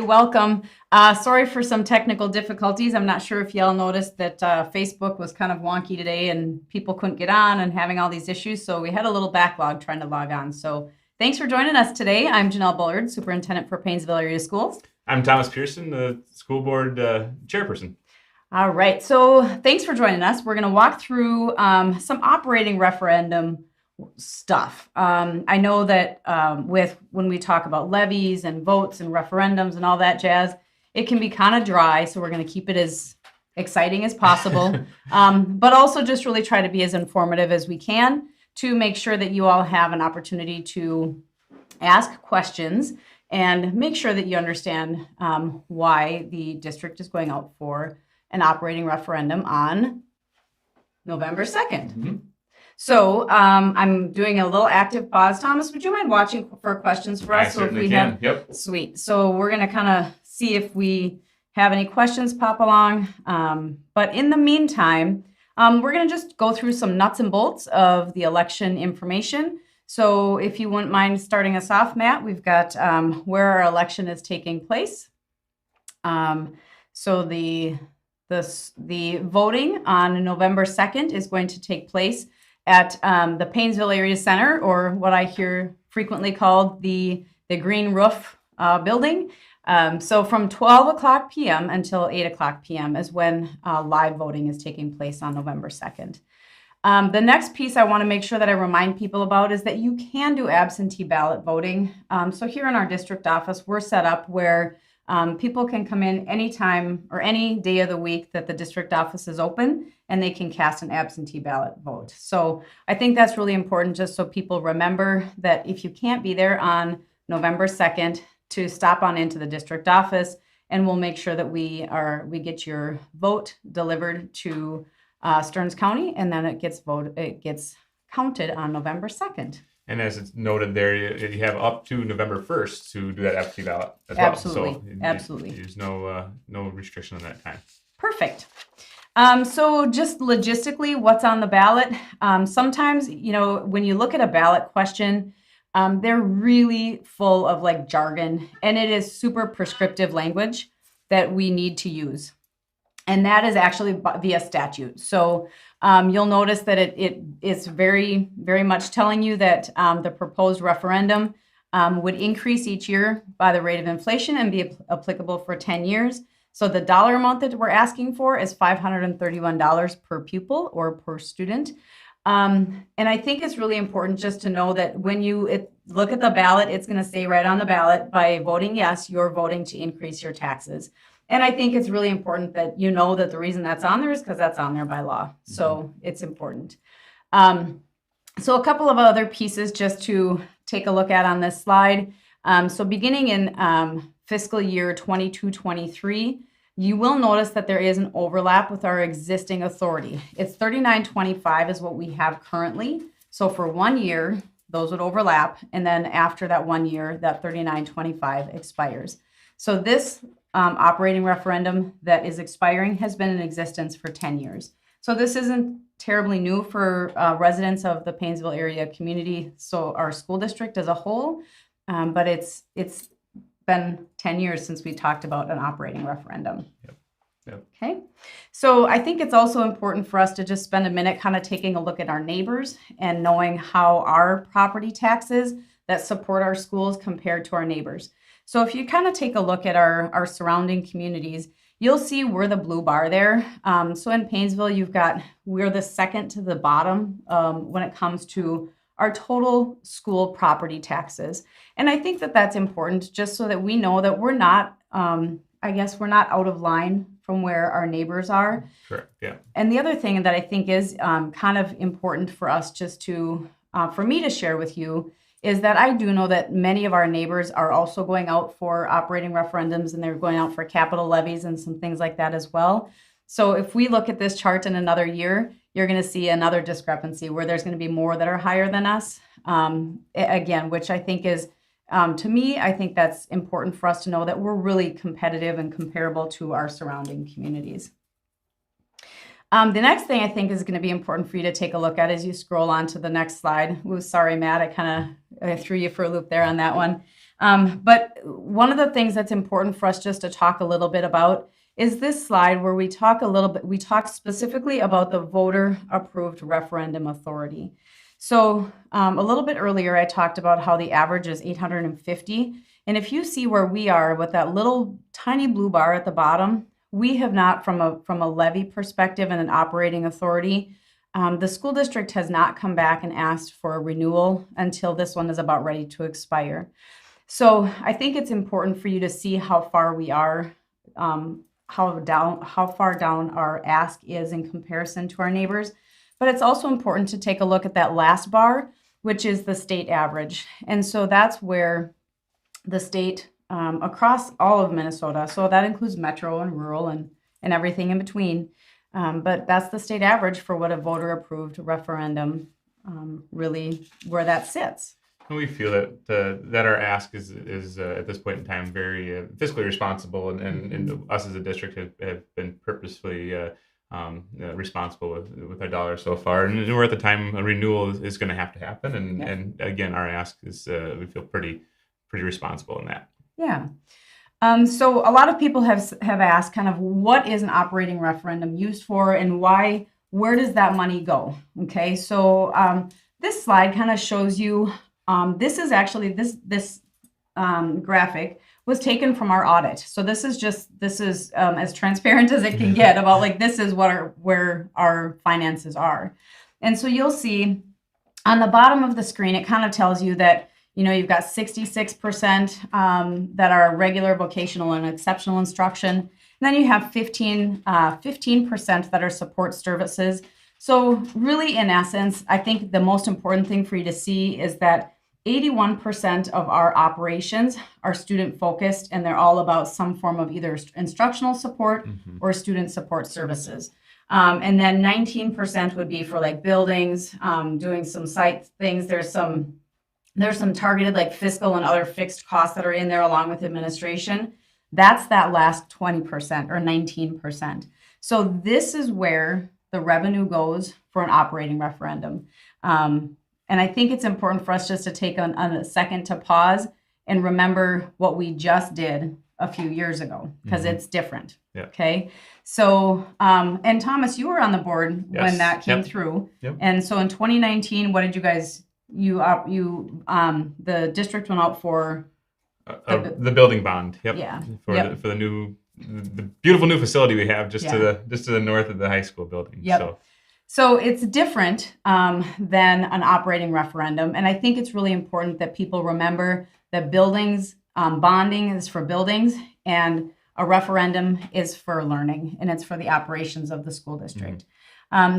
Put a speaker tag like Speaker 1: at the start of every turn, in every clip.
Speaker 1: Welcome. Sorry for some technical difficulties. I'm not sure if y'all noticed that Facebook was kind of wonky today and people couldn't get on and having all these issues. So we had a little backlog trying to log on. So thanks for joining us today. I'm Janell Bullard, Superintendent for Paynesville Area Schools.
Speaker 2: I'm Thomas Pearson, the school board chairperson.
Speaker 1: All right. So thanks for joining us. We're going to walk through some operating referendum stuff. I know that when we talk about levies and votes and referendums and all that jazz, it can be kind of dry. So we're going to keep it as exciting as possible, but also just really try to be as informative as we can to make sure that you all have an opportunity to ask questions and make sure that you understand why the district is going out for an operating referendum on November 2nd. Mm-hmm. So I'm doing a little active pause. Thomas, would you mind watching for questions for us?
Speaker 2: I certainly can. Yep.
Speaker 1: Sweet. So we're going to kind of see if we have any questions pop along. But in the meantime, we're going to just go through some nuts and bolts of the election information. So if you wouldn't mind starting us off, Matt, we've got where our election is taking place. So the voting on November 2nd is going to take place at the Paynesville Area Center, or what I hear frequently called the Green Roof building. So from 12 o'clock p.m. until 8 o'clock p.m. is when live voting is taking place on November 2nd. The next piece I want to make sure that I remind people about is that you can do absentee ballot voting. So here in our district office, we're set up where people can come in anytime or any day of the week that the district office is open, and they can cast an absentee ballot vote. So I think that's really important, just so people remember that if you can't be there on November 2nd, to stop on into the district office, and we'll make sure that we get your vote delivered to Stearns County, and then it gets counted on November 2nd.
Speaker 2: And as it's noted there, you have up to November 1st to do that absentee ballot as
Speaker 1: Absolutely.
Speaker 2: well. So
Speaker 1: Absolutely.
Speaker 2: There's no restriction on that time.
Speaker 1: Perfect. So just logistically, what's on the ballot? Sometimes, when you look at a ballot question, they're really full of like jargon, and it is super prescriptive language that we need to use. And that is actually via statute. So you'll notice that it is very, very much telling you that the proposed referendum would increase each year by the rate of inflation and be applicable for 10 years. So the dollar amount that we're asking for is $531 per pupil or per student. And I think it's really important just to know that when you look at the ballot, it's going to say right on the ballot, by voting yes, you're voting to increase your taxes. And I think it's really important that you know that the reason that's on there is because that's on there by law. So it's important. So a couple of other pieces just to take a look at on this slide. So beginning in fiscal year 22-23, you will notice that there is an overlap with our existing authority. It's 3925 is what we have currently. So for 1 year, those would overlap. And then after that 1 year, that 3925 expires. So this operating referendum that is expiring has been in existence for 10 years. So this isn't terribly new for residents of the Paynesville area community, so our school district as a whole, but it's been 10 years since we talked about an operating referendum.
Speaker 2: Yep.
Speaker 1: Okay, so I think it's also important for us to just spend a minute kind of taking a look at our neighbors and knowing how our property taxes that support our schools compared to our neighbors. So if you kind of take a look at our surrounding communities, you'll see we're the blue bar there. So in Paynesville, we're the second to the bottom when it comes to our total school property taxes. And I think that that's important just so that we know that we're not, we're not out of line from where our neighbors are.
Speaker 2: Correct, yeah.
Speaker 1: And the other thing that I think is kind of important for us just to, for me to share with you, is that I do know that many of our neighbors are also going out for operating referendums, and they're going out for capital levies and some things like that as well. So if we look at this chart in another year, you're going to see another discrepancy where there's going to be more that are higher than us. Again, which I think is, to me, I think that's important for us to know that we're really competitive and comparable to our surrounding communities. The next thing I think is going to be important for you to take a look at as you scroll on to the next slide. Ooh, sorry, Matt, I kind of threw you for a loop there on that one. But one of the things that's important for us just to talk a little bit about is this slide where we talk specifically about the voter approved referendum authority. So a little bit earlier, I talked about how the average is 850. And if you see where we are with that little tiny blue bar at the bottom, we have not, from a levy perspective and an operating authority, the school district has not come back and asked for a renewal until this one is about ready to expire. So I think it's important for you to see how far we are, how far down our ask is in comparison to our neighbors. But it's also important to take a look at that last bar, which is the state average. And so that's where the state across all of Minnesota, so that includes metro and rural and everything in between. But that's the state average for what a voter approved referendum really where that sits.
Speaker 2: And we feel that our ask is at this point in time very fiscally responsible, and us as a district have been purposefully responsible with our dollars so far. And we're at the time a renewal is going to have to happen, and again, our ask is we feel pretty responsible in that.
Speaker 1: Yeah. So a lot of people have asked kind of what is an operating referendum used for, and where does that money go? Okay, so this slide kind of shows you. This is actually this graphic was taken from our audit. So this is as transparent as it can get about like this is where our finances are. And so you'll see on the bottom of the screen, it kind of tells you that you've got 66% that are regular vocational and exceptional instruction. And then you have 15% that are support services. So really, in essence, I think the most important thing for you to see is that 81% of our operations are student focused, and they're all about some form of either instructional support or student support services. And then 19% would be for like buildings, doing some site things. There's some targeted like fiscal and other fixed costs that are in there along with administration. That's that last 20% or 19%. So this is where the revenue goes for an operating referendum. And I think it's important for us just to take a second to pause and remember what we just did a few years ago, because it's different.
Speaker 2: Yeah.
Speaker 1: Okay. So, and Thomas, you were on the board when that came through.
Speaker 2: Yep.
Speaker 1: And so in 2019, what did you guys, the district went out for?
Speaker 2: The building bond. Yep.
Speaker 1: Yeah.
Speaker 2: For the beautiful new facility we have just to the north of the high school building.
Speaker 1: Yep. So it's different than an operating referendum. And I think it's really important that people remember that buildings, bonding is for buildings, and a referendum is for learning, and it's for the operations of the school district.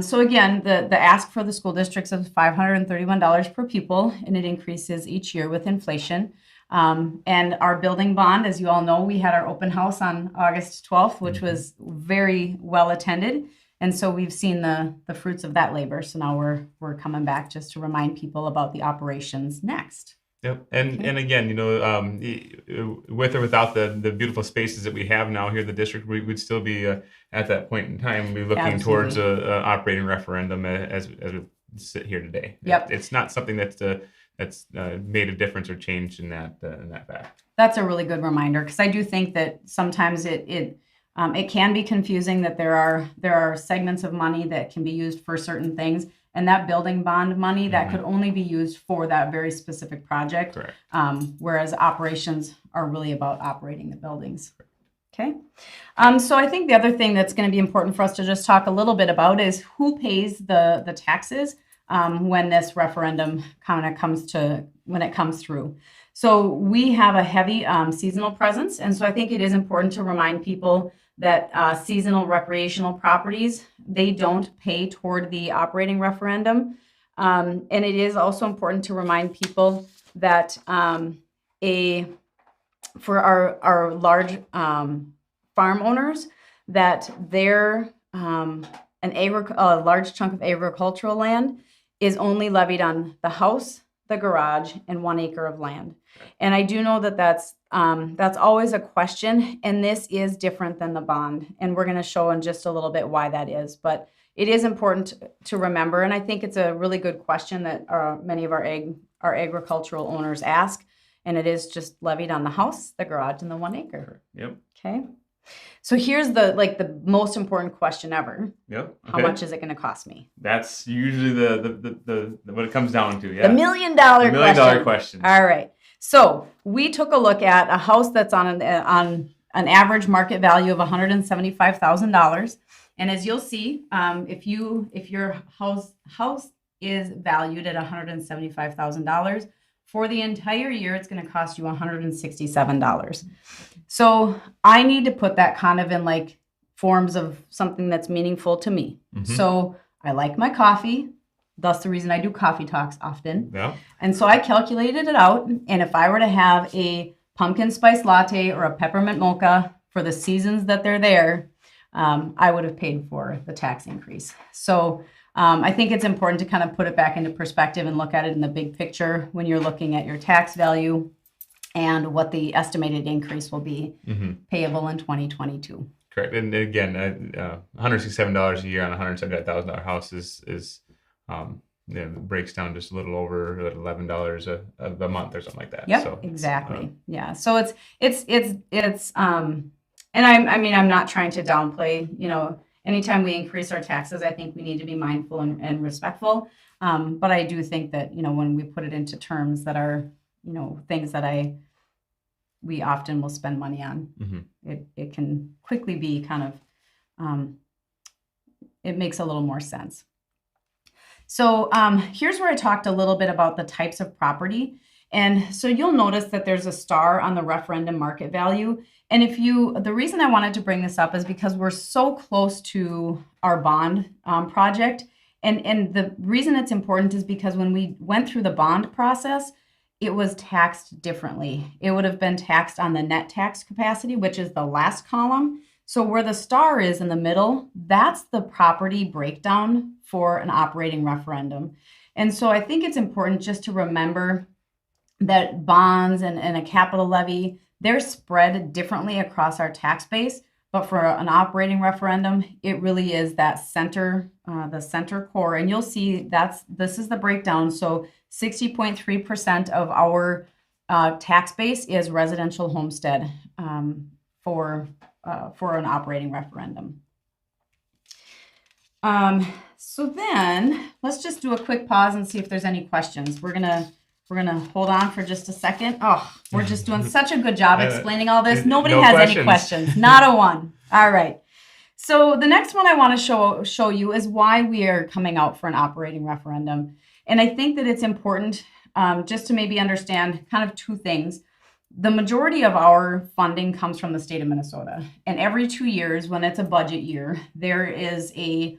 Speaker 1: So again, the ask for the school districts is $531 per pupil, and it increases each year with inflation. And our building bond, as you all know, we had our open house on August 12th, which was very well attended. And so we've seen the fruits of that labor. So now we're coming back just to remind people about the operations next.
Speaker 2: Yep. And again, with or without the beautiful spaces that we have now here in the district, we would still be at that point in time be looking towards a operating referendum as we sit here today.
Speaker 1: Yep.
Speaker 2: It's not something that's made a difference or changed in that fact.
Speaker 1: That's a really good reminder, because I do think that sometimes it can be confusing that there are segments of money that can be used for certain things, and that building bond money that could only be used for that very specific project.
Speaker 2: Correct.
Speaker 1: Whereas operations are really about operating the buildings. Okay. So I think the other thing that's going to be important for us to just talk a little bit about is who pays the taxes when this referendum kind of comes through. So we have a heavy seasonal presence, and so I think it is important to remind people that seasonal recreational properties, they don't pay toward the operating referendum. And it is also important to remind people that for our large farm owners, that their a large chunk of agricultural land is only levied on the house, the garage, and 1 acre of land. And I do know that that's always a question, and this is different than the bond. And we're going to show in just a little bit why that is. But it is important to remember, and I think it's a really good question that many of our agricultural owners ask. and it is just levied on the house, the garage, and the 1 acre.
Speaker 2: Yep.
Speaker 1: Okay. So here's the most important question ever.
Speaker 2: Yep.
Speaker 1: How much is it going to cost me?
Speaker 2: That's usually the what it comes down to. Yeah.
Speaker 1: The $1 million question.
Speaker 2: $1 million question.
Speaker 1: All right. So we took a look at a house that's on an average market value of $175,000, and as you'll see, if your house is valued at $175,000 for the entire year, it's going to cost you $167. So I need to put that kind of in like forms of something that's meaningful to me. So I like my coffee. Thus the reason I do coffee talks often.
Speaker 2: Yeah.
Speaker 1: And so I calculated it out. And if I were to have a pumpkin spice latte or a peppermint mocha for the seasons that they're there, I would have paid for the tax increase. So I think it's important to kind of put it back into perspective and look at it in the big picture when you're looking at your tax value and what the estimated increase will be payable in 2022.
Speaker 2: Correct. And again, $167 a year on a $175,000 house is breaks down just a little over $11 a month or something like that.
Speaker 1: Yep,
Speaker 2: So
Speaker 1: exactly. Yeah. So it's and I'm not trying to downplay, anytime we increase our taxes, I think we need to be mindful and respectful. But I do think that, when we put it into terms that are, things that we often will spend money on, it can quickly be kind of, it makes a little more sense. So here's where I talked a little bit about the types of property. And so you'll notice that there's a star on the referendum market value. And the reason I wanted to bring this up is because we're so close to our bond project. And the reason it's important is because when we went through the bond process, it was taxed differently. It would have been taxed on the net tax capacity, which is the last column. So where the star is in the middle, that's the property breakdown for an operating referendum. And so I think it's important just to remember that bonds and a capital levy, they're spread differently across our tax base. But for an operating referendum, it really is that center, the center core. And you'll see this is the breakdown. So 60.3% of our tax base is residential homestead for an operating referendum. So then let's just do a quick pause and see if there's any questions. We're gonna hold on for just a second. Oh, we're just doing such a good job explaining all this. Nobody has any questions. Not a one. All right. So the next one I want to show you is why we are coming out for an operating referendum. And I think that it's important just to maybe understand kind of two things. The majority of our funding comes from the state of Minnesota. And every 2 years, when it's a budget year, there is a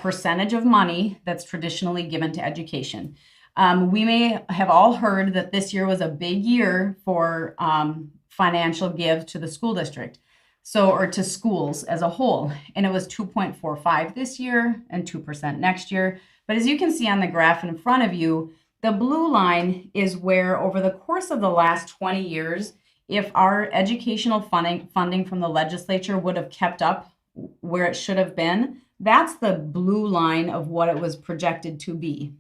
Speaker 1: percentage of money that's traditionally given to education. We may have all heard that this year was a big year for financial give to the school district, or to schools as a whole. And it was 2.45 this year and 2% next year. But as you can see on the graph in front of you, the blue line is where over the course of the last 20 years, if our educational funding from the legislature would have kept up where it should have been, that's the blue line of what it was projected to be.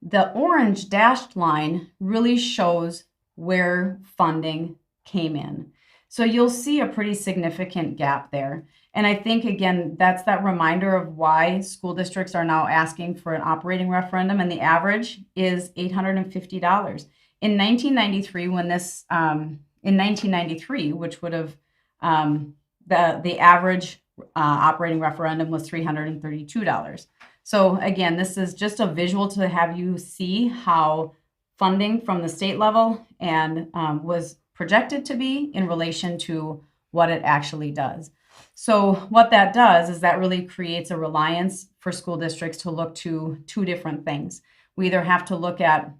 Speaker 1: The orange dashed line really shows where funding came in. So you'll see a pretty significant gap there. And I think, again, that's that reminder of why school districts are now asking for an operating referendum, and the average is $850. In 1993, in 1993, which would have, the average operating referendum was $332. So again, this is just a visual to have you see how funding from the state level and was projected to be in relation to what it actually does. So what that does is that really creates a reliance for school districts to look to two different things. We either have to look at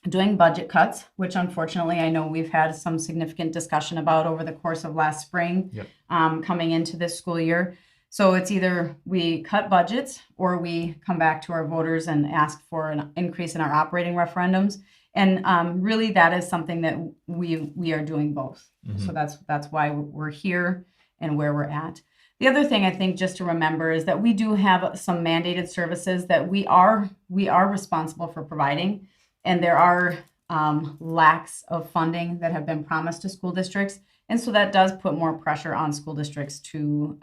Speaker 1: doing budget cuts, which unfortunately I know we've had some significant discussion about over the course of last spring, coming into this school year. So it's either we cut budgets or we come back to our voters and ask for an increase in our operating referendums. And really that is something that we are doing both. So that's why we're here and where we're at. The other thing I think just to remember is that we do have some mandated services that we are responsible for providing. And there are lacks of funding that have been promised to school districts. And so that does put more pressure on school districts to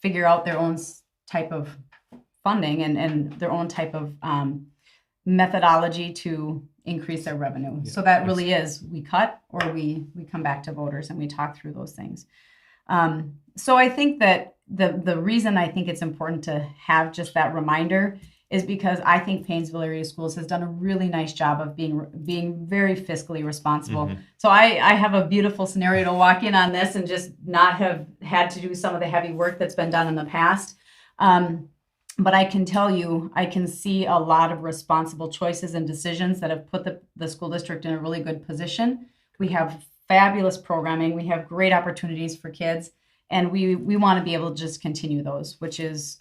Speaker 1: figure out their own type of funding and their own type of methodology to increase their revenue. So that really is, we cut or we come back to voters and we talk through those things. So I think that the reason I think it's important to have just that reminder is because I think Paynesville Area Schools has done a really nice job of being very fiscally responsible. So I have a beautiful scenario to walk in on this and just not have had to do some of the heavy work that's been done in the past. But I can tell you, I can see a lot of responsible choices and decisions that have put the school district in a really good position. We have fabulous programming. We have great opportunities for kids. And we want to be able to just continue those, which is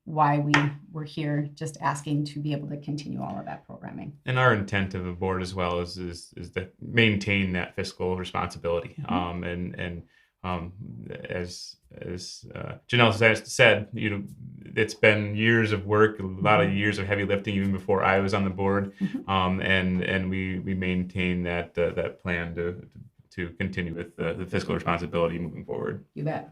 Speaker 1: why we're here just asking to be able to continue all of that programming.
Speaker 2: And our intent of the board as well is to maintain that fiscal responsibility. As Janell said, it's been years of work, a lot of years of heavy lifting, even before I was on the board, and we maintain that plan to continue with the fiscal responsibility moving forward.
Speaker 1: You bet.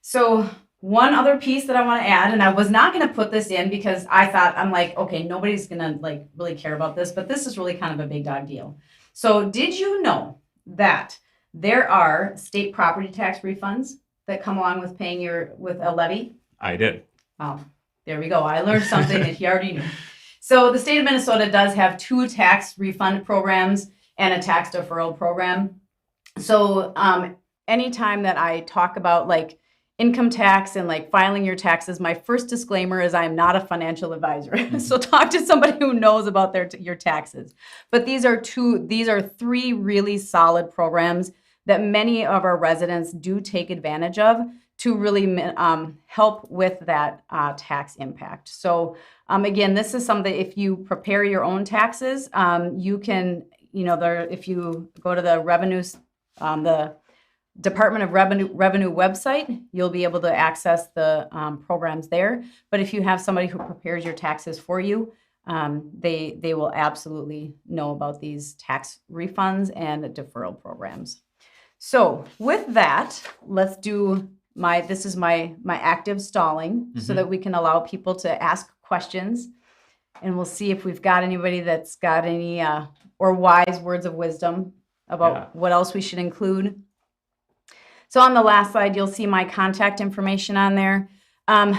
Speaker 1: So one other piece that I want to add, and I was not going to put this in because I thought, I'm like, okay, nobody's going to really care about this, but this is really kind of a big dog deal. So did you know that there are state property tax refunds that come along with paying with a levy?
Speaker 2: I did.
Speaker 1: Oh, there we go. I learned something that you already knew. So the state of Minnesota does have 2 tax refund programs and a tax deferral program. So anytime that I talk about income tax and filing your taxes, my first disclaimer is I'm not a financial advisor. So talk to somebody who knows about your taxes. But these are 3 really solid programs that many of our residents do take advantage of to really help with that tax impact. So again, this is something, if you prepare your own taxes, you can, if you go to the Department of Revenue website, you'll be able to access the programs there. But if you have somebody who prepares your taxes for you, they will absolutely know about these tax refunds and deferral programs. So with that, let's do this is my active stalling so that we can allow people to ask questions, and we'll see if we've got anybody that's got any or wise words of wisdom about what else we should include. So on the last slide, you'll see my contact information on there.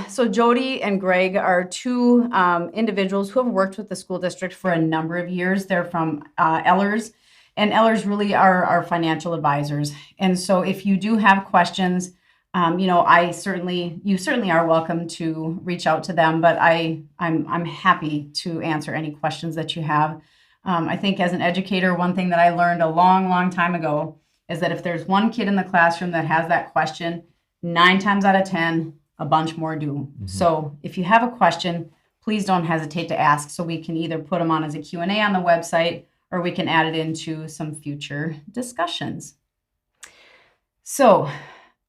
Speaker 1: So Jody and Greg are 2 individuals who have worked with the school district for a number of years. They're from Ellers, and Ellers really are our financial advisors. And so if you do have questions, you certainly are welcome to reach out to them, but I'm happy to answer any questions that you have. I think as an educator, one thing that I learned a long, long time ago is that if there's one kid in the classroom that has that question, 9 times out of 10, a bunch more do. So if you have a question, please don't hesitate to ask, so we can either put them on as a Q&A on the website or we can add it into some future discussions. So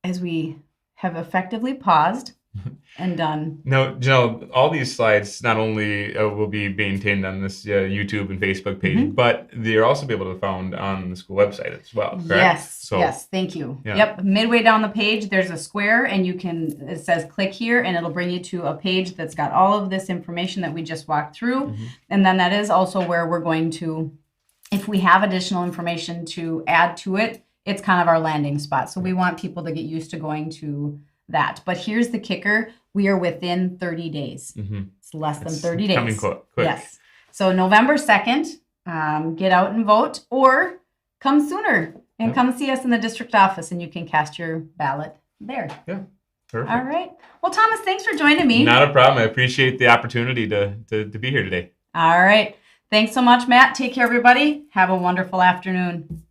Speaker 1: as we have effectively paused and done.
Speaker 2: No, Janell, all these slides not only will be maintained on this YouTube and Facebook page, but they'll also be able to be found on the school website as well, correct?
Speaker 1: Yes, thank you. Yeah. Yep, midway down the page, there's a square, and it says click here, and it'll bring you to a page that's got all of this information that we just walked through. And then that is also where we're going to, if we have additional information to add to it, it's kind of our landing spot. So we want people to get used to going to that. But here's the kicker. We are within 30 days. It's less than 30 days.
Speaker 2: Coming quick.
Speaker 1: Yes. So November 2nd, get out and vote, or come sooner and come see us in the district office, and you can cast your ballot there.
Speaker 2: Yeah. Perfect.
Speaker 1: All right. Well, Thomas, thanks for joining me.
Speaker 2: Not a problem. I appreciate the opportunity to be here today.
Speaker 1: All right. Thanks so much, Matt. Take care, everybody. Have a wonderful afternoon.